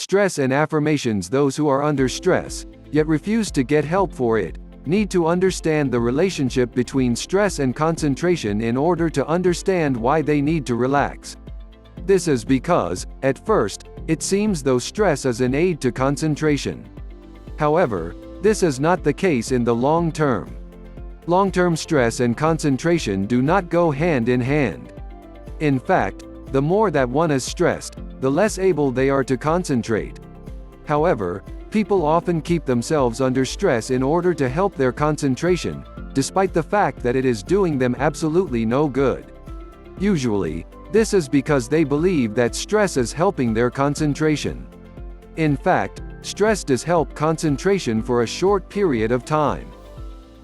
stress and affirmations. Those who are under stress, yet refuse to get help for it, need to understand the relationship between stress and concentration in order to understand why they need to relax. This is because, at first, it seems though stress is an aid to concentration. However, this is not the case in the long term. Long-term stress and concentration do not go hand in hand. In fact, the more that one is stressed, the less able they are to concentrate. However, people often keep themselves under stress in order to help their concentration, despite the fact that it is doing them absolutely no good. Usually, this is because they believe that stress is helping their concentration. In fact, stress does help concentration for a short period of time.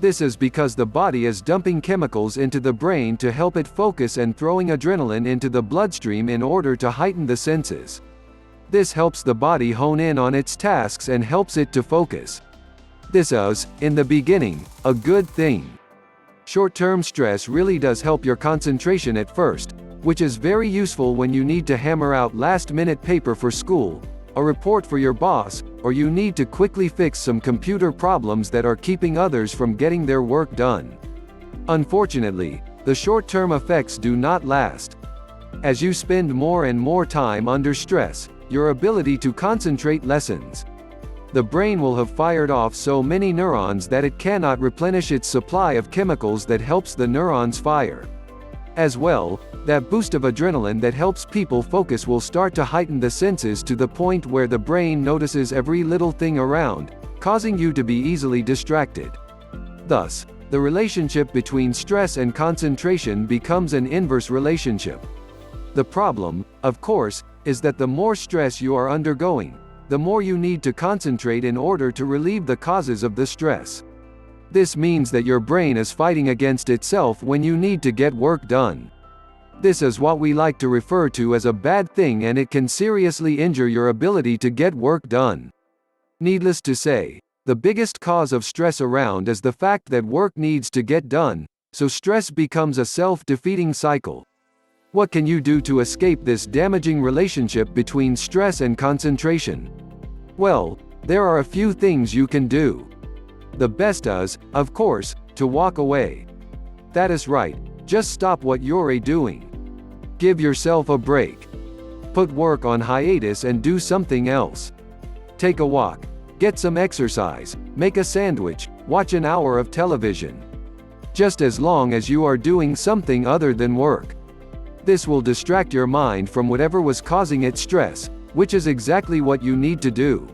This is because the body is dumping chemicals into the brain to help it focus and throwing adrenaline into the bloodstream in order to heighten the senses. This helps the body hone in on its tasks and helps it to focus. This is, in the beginning, a good thing. Short-term stress really does help your concentration at first, which is very useful when you need to hammer out last-minute paper for school, a report for your boss, or you need to quickly fix some computer problems that are keeping others from getting their work done. Unfortunately, the short-term effects do not last. As you spend more and more time under stress, your ability to concentrate lessens. The brain will have fired off so many neurons that it cannot replenish its supply of chemicals that helps the neurons fire. As well, that boost of adrenaline that helps people focus will start to heighten the senses to the point where the brain notices every little thing around, causing you to be easily distracted. Thus, the relationship between stress and concentration becomes an inverse relationship. The problem, of course, is that the more stress you are undergoing, the more you need to concentrate in order to relieve the causes of the stress. This means that your brain is fighting against itself when you need to get work done. This is what we like to refer to as a bad thing, and it can seriously injure your ability to get work done. Needless to say, the biggest cause of stress around is the fact that work needs to get done, so stress becomes a self-defeating cycle. What can you do to escape this damaging relationship between stress and concentration? Well, there are a few things you can do. The best is, of course, to walk away. That is right, just stop what you're doing. Give yourself a break. Put work on hiatus and do something else. Take a walk, get some exercise, make a sandwich, watch an hour of television. Just as long as you are doing something other than work. This will distract your mind from whatever was causing it stress, which is exactly what you need to do.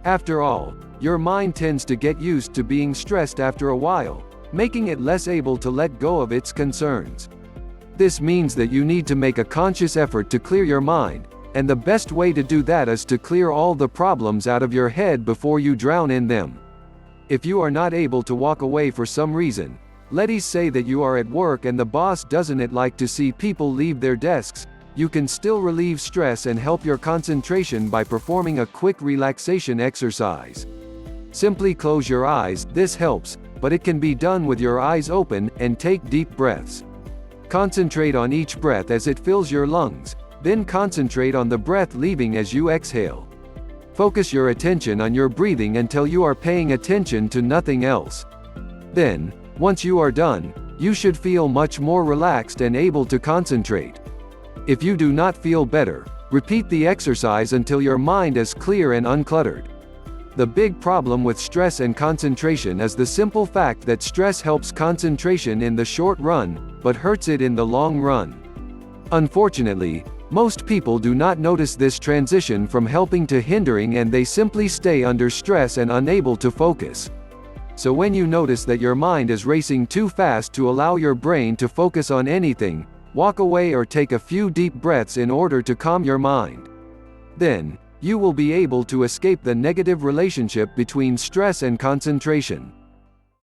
After all, your mind tends to get used to being stressed after a while, making it less able to let go of its concerns. This means that you need to make a conscious effort to clear your mind, and the best way to do that is to clear all the problems out of your head before you drown in them. If you are not able to walk away for some reason, let's say that you are at work and the boss doesn't like to see people leave their desks, you can still relieve stress and help your concentration by performing a quick relaxation exercise. Simply close your eyes. This helps, but it can be done with your eyes open, and take deep breaths. Concentrate on each breath as it fills your lungs, then concentrate on the breath leaving as you exhale. Focus your attention on your breathing until you are paying attention to nothing else. Then, once you are done, you should feel much more relaxed and able to concentrate. If you do not feel better, repeat the exercise until your mind is clear and uncluttered. The big problem with stress and concentration is the simple fact that stress helps concentration in the short run, but hurts it in the long run. Unfortunately, most people do not notice this transition from helping to hindering, and they simply stay under stress and unable to focus. So when you notice that your mind is racing too fast to allow your brain to focus on anything, walk away or take a few deep breaths in order to calm your mind. Then, you will be able to escape the negative relationship between stress and concentration.